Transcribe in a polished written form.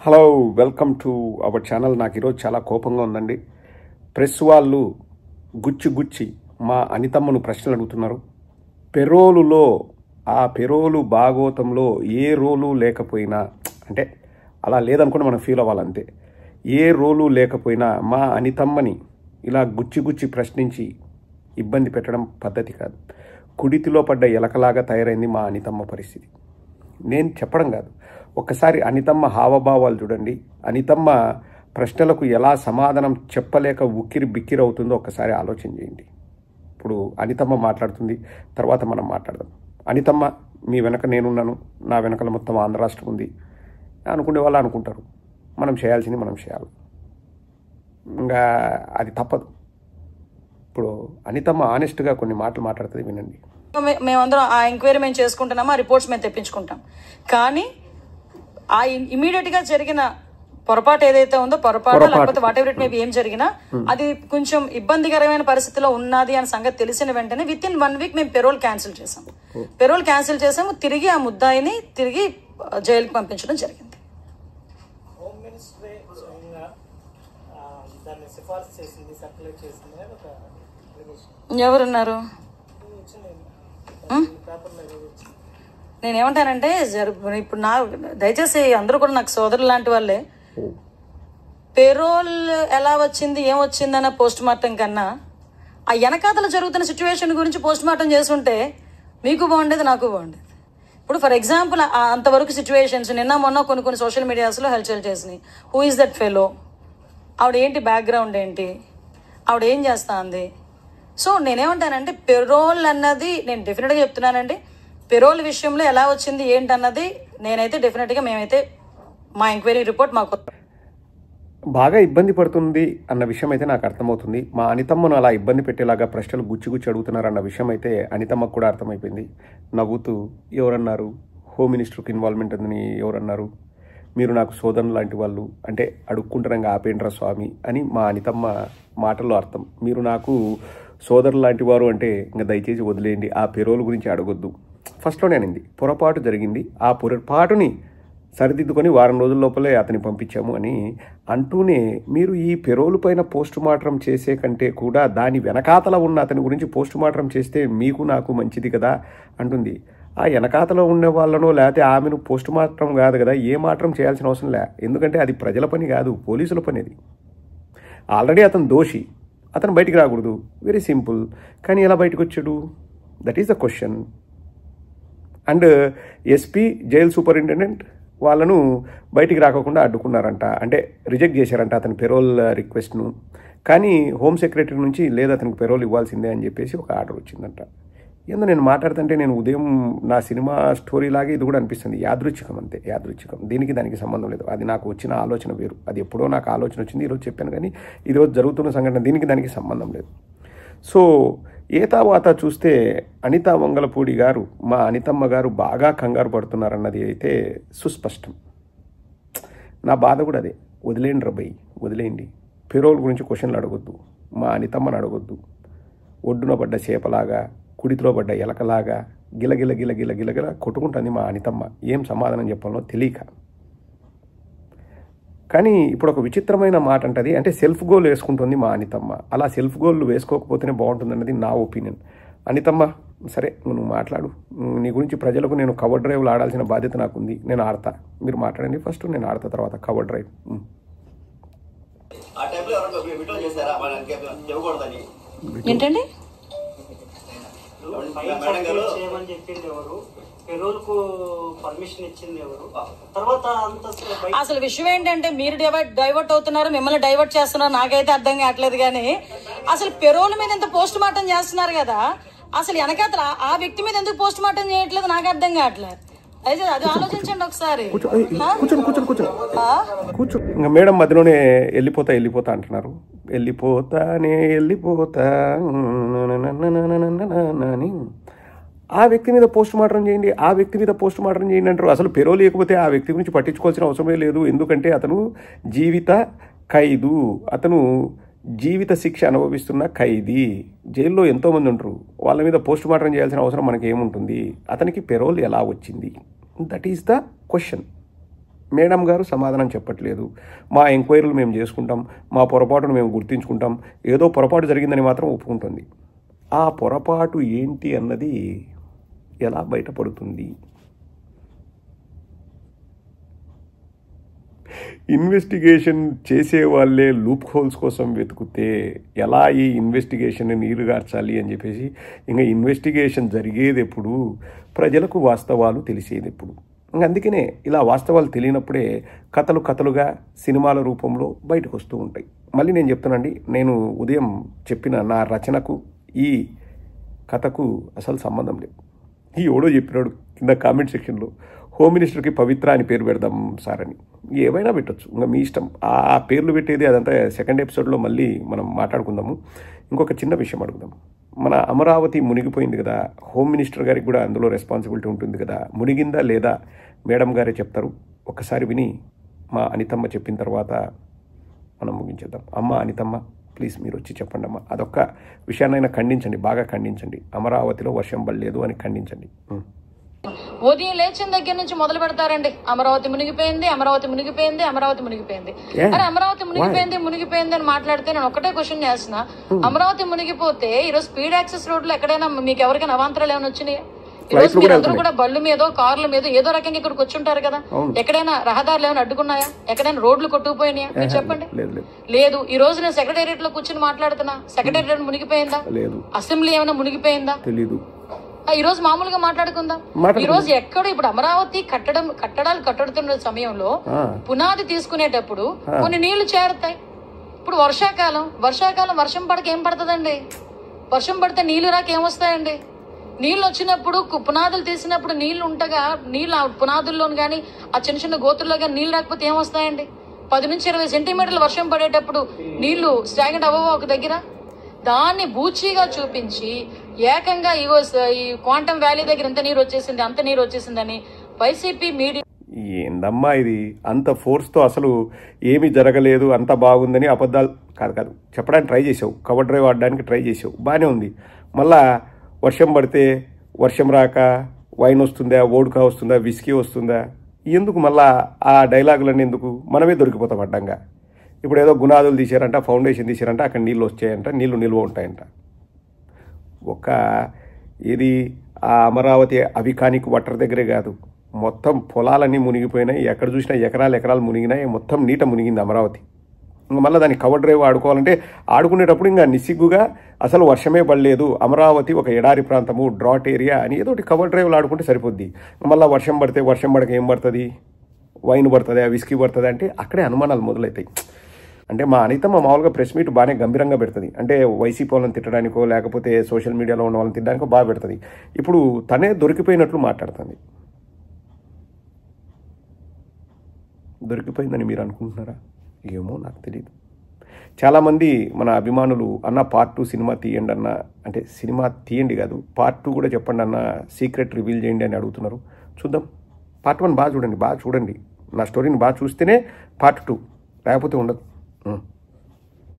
Hello, welcome to our channel. నాకు ఈరోజు చాలా కోపంగా ఉందండి. ప్రెస్ వాళ్ళు గుచ్చి మా అనితమ్మను ప్రశ్నలు అడుగుతున్నారు. పెరోలులో ఆ పెరోలు భాగోతంలో ఏ రోలు లేకపోయినా, అంటే అలా లేదనుకుంటే మనం ఫీల్ అవ్వాలంతే. ఏ రోలు లేకపోయినా మా అనితమ్మని ఇలా గుచ్చి ప్రశ్నించి ఇబ్బంది పెట్టడం పద్ధతి కాదు. కుడితిలో పడ్డ ఎలకలాగా తయారైంది మా అనితమ్మ పరిస్థితి. నేను చెప్పడం కాదు, ఒక్కసారి అనితమ్మ హావభావాలు చూడండి. అనితమ్మ ప్రశ్నలకు ఎలా సమాధానం చెప్పలేక ఉక్కిరి బిక్కిరి అవుతుందో ఒక్కసారి ఆలోచన చేయండి. ఇప్పుడు అనితమ్మ మాట్లాడుతుంది, తర్వాత మనం మాట్లాడదాం. అనితమ్మ, మీ వెనక నేనున్నాను, నా వెనకల మొత్తం ఆంధ్ర రాష్ట్రం ఉంది అనుకునే వాళ్ళు అనుకుంటారు. మనం చేయాల్సింది మనం చేయాలి, ఇంకా అది తప్పదు. ఇప్పుడు అనితమ్మ ఆనెస్ట్గా కొన్ని మాటలు మాట్లాడుతుంది, వినండి. మేమందరం ఆ ఎంక్వైరీ మేము చేసుకుంటున్నాము, ఆ రిపోర్ట్స్ మేము తెప్పించుకుంటాం. కానీ ఆ ఇమీడియట్ గా జరిగిన పొరపాటు ఏదైతే ఉందో, పొరపాటు లేకపోతే what ever it may be, ఏం జరిగినా అది కొంచెం ఇబ్బందికరమైన పరిస్థితిలో ఉన్నది అనే సంగతి తెలిసిన వెంటనే విత్ ఇన్ 1 వీక్ మేము పెరోల్ క్యాన్సిల్ చేసాము. తిరిగి ఆ ముద్దాయిని తిరిగి జైలుకి పంపించడం జరిగింది. ఎవరున్నారు? నేనేమంటానంటే, ఇప్పుడు దయచేసి అందరూ కూడా నాకు సోదరులు లాంటి వాళ్ళే. పేరోల్ ఎలా వచ్చింది, ఏం వచ్చిందన్న పోస్ట్ మార్టం కన్నా ఆ వెనకాతలు జరుగుతున్న సిచ్యువేషన్ గురించి పోస్ట్ మార్టం చేస్తుంటే మీకు బాగుండేది, నాకు బాగుండేది. ఇప్పుడు ఫర్ ఎగ్జాంపుల్ అంతవరకు సిచ్యువేషన్స్ నిన్న మొన్న కొన్ని సోషల్ మీడియాస్లో హల్చల్ చేసినాయి. హూ ఇస్ దట్ ఫెలో, ఆవిడ ఏంటి, బ్యాక్గ్రౌండ్ ఏంటి, ఆవిడ ఏం చేస్తా అంది. సో నేనేమంటానంటే, పెరోల్ అన్నది నేను డెఫినెట్గా చెప్తున్నానండి, పెరోల్ విషయంలో ఎలా వచ్చింది ఏంటన్నది నేనైతే డెఫినెట్గా మేమైతే మా ఎంక్వైరీ రిపోర్ట్ మాకు బాగా ఇబ్బంది పడుతుంది అన్న విషయం అయితే నాకు అర్థమవుతుంది. మా అనితమ్మను అలా ఇబ్బంది పెట్టేలాగా ప్రశ్నలు గుచ్చి అడుగుతున్నారు అన్న విషయం అయితే అనితమ్మకు కూడా అర్థమైపోయింది. నవ్వుతూ, ఎవరన్నారు హోమ్ మినిస్టర్కి ఇన్వాల్వ్మెంట్ ఉందని, ఎవరన్నారు, మీరు నాకు సోదరులు లాంటి వాళ్ళు, అంటే అడుక్కుంటారంగా ఆపేండ్రా స్వామి అని మా అనితమ్మ మాటల్లో అర్థం. మీరు నాకు సోదరులు లాంటి వారు అంటే ఇంకా దయచేసి వదిలేయండి, ఆ పెరోల్ గురించి అడగొద్దు. ఫస్ట్లోనే అనింది, పొరపాటు జరిగింది, ఆ పొరపాటుని సరిదిద్దుకొని వారం రోజుల లోపలే అతన్ని పంపించాము అని అంటూనే, మీరు ఈ పెరోలు పైన పోస్ట్ మార్టం చేసే కంటే కూడా దాని వెనకాతల ఉన్న అతని గురించి పోస్ట్ మార్టం చేస్తే మీకు నాకు మంచిది కదా అంటుంది. ఆ వెనకాతలో ఉండే వాళ్ళనో లేకపోతే ఆమెను పోస్ట్ మార్టం కాదు కదా, ఏ మార్టం చేయాల్సిన అవసరం లే. ఎందుకంటే అది ప్రజల పని కాదు, పోలీసుల పని. అది ఆల్రెడీ అతను దోషి, అతను బయటికి రాకూడదు, వెరీ సింపుల్. కానీ ఎలా బయటకు వచ్చాడు, that is the question. And SP, jail superintendent వాళ్ళను బయటికి రాకుండా అడ్డుకున్నారంట, అంటే రిజెక్ట్ చేశారంట అతని పెరోల్ రిక్వెస్ట్ను. కానీ హోమ్ సెక్రటరీ నుంచి లేదు, అతనికి పెరోల్ ఇవ్వాల్సిందే అని చెప్పేసి ఒక ఆర్డర్ వచ్చిందంట. ఏందో నేను మాట్లాడుతుంటే నేను ఉదయం నా సినిమా స్టోరీ లాగే ఇది కూడా అనిపిస్తుంది. యాదృచ్ఛికం, అంతే, యాదృచ్ఛికం. దానికి సంబంధం లేదు. అది నాకు వచ్చిన ఆలోచన వేరు, అది ఎప్పుడో నాకు ఆలోచన వచ్చింది, ఈరోజు చెప్పాను. కానీ ఈరోజు జరుగుతున్న సంఘటన దానికి సంబంధం లేదు. సో ఏతావాత చూస్తే అనితా వంగలపూడి గారు, మా అనితమ్మ గారు బాగా కంగారు పడుతున్నారన్నది అయితే సుస్పష్టం. నా బాధ కూడా అదే. వదిలేయండి రబ్బాయి, వదిలేయండి. పెరోల్ గురించి క్వశ్చన్లు అడగొద్దు, మా అనితమ్మని అడగొద్దు. ఒడ్డున పడ్డ చేపలాగా, కుడితిలో పడ్డ ఎలకలాగా గిలగిల కొట్టుకుంటుంది మా అనితమ్మ. ఏం సమాధానం చెప్పాలో తెలియక. కానీ ఇప్పుడు ఒక విచిత్రమైన మాట అంటది, అంటే సెల్ఫ్ గోల్ వేసుకుంటుంది మా అనితమ్మ. అలా సెల్ఫ్ గోల్ వేసుకోకపోతేనే బాగుంటుంది అన్నది నా ఒపీనియన్. అనితమ్మ, సరే నువ్వు మాట్లాడు, నీ గురించి ప్రజలకు నేను కవర్ డ్రైవ్లు ఆడాల్సిన బాధ్యత నాకుంది, నేను ఆడతా. మీరు మాట్లాడండి ఫస్ట్, నేను ఆడతా తర్వాత కవర్ డ్రైవ్. ఏంటండి అసలు విషయం ఏంటంటే, మీరు డైవర్ట్ అవుతున్నారు, మిమ్మల్ని డైవర్ట్ చేస్తున్నారు, నాకైతే అర్థం కావట్లేదు. కానీ అసలు పెరోల్ మీద ఎంత పోస్ట్ మార్టం చేస్తున్నారు కదా, అసలు వెనకాతల ఆ వ్యక్తి మీద ఎందుకు పోస్ట్ మార్టం చేయట్లేదు నాకు అర్థం కావట్లేదు. అయితే అది ఆలోచించండి ఒకసారి. కూర్చో. ఇంకా మేడం మధ్యలోనే వెళ్ళిపోతా అంటున్నారు. వెళ్ళిపోతా అని ఆ వ్యక్తి మీద పోస్ట్ మార్టం చేయండి, ఆ వ్యక్తి మీద పోస్ట్ మార్టం చేయండి అంటారు. అసలు పెరోల్ లేకపోతే ఆ వ్యక్తి గురించి పట్టించుకోవాల్సిన అవసరమే లేదు. ఎందుకంటే అతను జీవిత ఖైదు, అతను జీవిత శిక్ష అనుభవిస్తున్న ఖైదీ. జైల్లో ఎంతోమంది ఉంటారు, వాళ్ళ మీద పోస్ట్ మార్టం చేయాల్సిన అవసరం మనకి ఏముంటుంది? అతనికి పెరోల్ ఎలా వచ్చింది? That is the question. Madam గారు సమాధానం చెప్పట్లేదు. మా ఎంక్వైరీలు మేము చేసుకుంటాం, మా పొరపాటును మేము గుర్తించుకుంటాం, ఏదో పొరపాటు జరిగిందని మాత్రం ఒప్పుకుంటుంది. ఆ పొరపాటు ఏంటి అన్నది ఎలా బయటపడుతుంది? ఇన్వెస్టిగేషన్ చేసే వాళ్ళే లూప్ హోల్స్ కోసం వెతుకుతే ఎలా ఈ ఇన్వెస్టిగేషన్ని నీరుగార్చాలి అని చెప్పేసి, ఇంకా ఇన్వెస్టిగేషన్ జరిగేది ఎప్పుడు, ప్రజలకు వాస్తవాలు తెలిసేది ఎప్పుడు? ఇంకా అందుకనే ఇలా వాస్తవాలు తెలియనప్పుడే కథలుగా సినిమాల రూపంలో బయటకు వస్తూ ఉంటాయి. మళ్ళీ నేను చెప్తానండి, నేను ఉదయం చెప్పిన నా రచనకు ఈ కథకు అసలు సంబంధం లేదు. ఈ ఎవడో చెప్పినాడు కింద కామెంట్ సెక్షన్లో, హోమ్ మినిస్టర్కి పవిత్ర అని పేరు పెడదాం సార్ అని. ఏమైనా పెట్టచ్చు, ఇంకా మీ ఇష్టం. ఆ పేర్లు పెట్టేది అదంతా సెకండ్ ఎపిసోడ్లో మళ్ళీ మనం మాట్లాడుకుందాము. ఇంకొక చిన్న విషయం అడుగుదాం. మన అమరావతి మునిగిపోయింది కదా, హోమ్ మినిస్టర్ గారికి కూడా అందులో రెస్పాన్సిబిలిటీ ఉంటుంది కదా. మునిగిందా లేదా మేడం గారే చెప్తారు. ఒక్కసారి విని మా అనితమ్మ చెప్పిన తర్వాత మనం ముగించేద్దాం. అమ్మ అనితమ్మ, ప్లీజ్ మీరు వచ్చి చెప్పండి అమ్మా. అదొక్క విషయాన్నైనా ఖండించండి, బాగా ఖండించండి. అమరావతిలో వర్షం పడలేదు అని ఖండించండి. ఉదయం లేచిన దగ్గర నుంచి మొదలు పెడతారండి, అమరావతి మునిగిపోయింది, అమరావతి మునిగిపోయింది, అమరావతి మునిగిపోయింది. అరే అమరావతి మునిగిపోయింది అని మాట్లాడితే నేను ఒకటే క్వశ్చన్ చేస్తున్నా. అమరావతి మునిగిపోతే ఈరోజు స్పీడ్ యాక్సెస్ రోడ్లు ఎక్కడైనా మీకు ఎవరికైనా అవాంతరాలు ఏమైనా వచ్చినాయా? ఈరోజు మీరు అందరూ కూడా బళ్ళు మీదో కార్ల మీద ఏదో రకంగా ఇక్కడికి వచ్చుంటారు కదా. ఎక్కడైనా రహదారులు ఏమైనా అడ్డుకున్నాయా? ఎక్కడైనా రోడ్లు కొట్టుకుపోయినాయా? మీరు చెప్పండి. లేదు. ఈ రోజు నేను సెక్రటేరియట్ లో కూర్చొని మాట్లాడుతున్నా, సెక్రటేరియట్ మునిగిపోయిందా? అసెంబ్లీ ఏమైనా మునిగిపోయిందా? ఈ రోజు మామూలుగా మాట్లాడుకుందాం. ఈ రోజు ఎక్కడ ఇప్పుడు అమరావతి కట్టడాలు కట్టుతున్న సమయంలో పునాది తీసుకునేటప్పుడు కొన్ని నీళ్లు చేరుతాయి. ఇప్పుడు వర్షాకాలం వర్షం పడక ఏం పడుతుందండి? వర్షం పడితే నీళ్లు రాక ఏమొస్తాయండి? నీళ్ళు వచ్చినప్పుడు పునాదులు తీసినప్పుడు నీళ్లు ఉంటగా నీళ్ళు పునాదుల్లోను కానీ ఆ చిన్న చిన్న గోతుల్లో కానీ నీళ్ళు రాకపోతే ఏమొస్తాయండి? 10 నుంచి 20 సెంటీమీటర్లు వర్షం పడేటప్పుడు నీళ్లు స్టాగ్నెంట్ అవ్వవా ఒక దగ్గర? దాన్ని బూచీగా చూపించి ఏకంగా ఈ క్వాంటమ్ వ్యాలీ దగ్గర అంత నీరు వచ్చేసిందని వైసీపీ మీడియా ఏందమ్మా ఇది? అంత ఫోర్స్తో అసలు ఏమీ జరగలేదు, అంత బాగుందని అబద్ధాలు కాదు చెప్పడానికి ట్రై చేసావు, కవర్ డ్రైవ్ ఆడడానికి ట్రై చేసావు, బాగానే ఉంది. మళ్ళా వర్షం పడితే వర్షం రాక వైన్ వస్తుందా, వోడ్కా వస్తుందా, విస్కీ వస్తుందా? ఎందుకు మళ్ళా ఆ డైలాగులన్నీ ఎందుకు? మనమే దొరికిపోతాం అడ్డంగా. ఇప్పుడు ఏదో గుణాదులు తీశారంట, ఫౌండేషన్ తీశారంట, అక్కడ నీళ్ళు వచ్చాయంట, నీళ్ళు నిల్వ ఉంటాయంట. ఇది ఆ అమరావతి అవికానిక్ వాటర్ దగ్గరే కాదు, మొత్తం పొలాలన్నీ మునిగిపోయినాయి. ఎక్కడ చూసినా ఎకరాలు మునిగినాయి. మొత్తం నీట మునిగింది అమరావతి. ఇంకా మళ్ళీ దాన్ని కవర్ డ్రైవ్ ఆడుకోవాలంటే ఆడుకునేటప్పుడు ఇంకా నిస్సిగ్గుగా అసలు వర్షమే పడలేదు, అమరావతి ఒక ఎడారి ప్రాంతము, డ్రాట్ ఏరియా అని ఏదోటి కవర్ డ్రైవ్లు ఆడుకుంటే సరిపోద్ది. మళ్ళీ వర్షం పడక ఏం పడుతుంది? వైన్ పడుతుందా, విస్కీ పడుతుంది అంటే అక్కడే అనుమానాలు మొదలవుతాయి. అంటే మా అనితమ్మ మామూలుగా ప్రెస్ మీట్ బాగానే గంభీరంగా పెడుతుంది. అంటే వైసీపీ వాళ్ళని తిట్టడానికో లేకపోతే సోషల్ మీడియాలో ఉన్న వాళ్ళని తిట్టడానికో బాగా పెడుతుంది. ఇప్పుడు తనే దొరికిపోయినట్లు మాట్లాడుతుంది. దొరికిపోయిందని మీరు అనుకుంటున్నారా? ఏమో నాకు తెలియదు. చాలామంది మన అభిమానులు అన్న పార్ట్ 2 సినిమా తీయండి అన్న, అంటే సినిమా తీయండి కాదు, పార్ట్ 2 కూడా చెప్పండి అన్న, సీక్రెట్ రివీల్ చేయండి అని అడుగుతున్నారు. చూద్దాం. పార్ట్ 1 బాగా చూడండి. నా స్టోరీని బాగా చూస్తేనే పార్ట్ 2, లేకపోతే ఉండదు.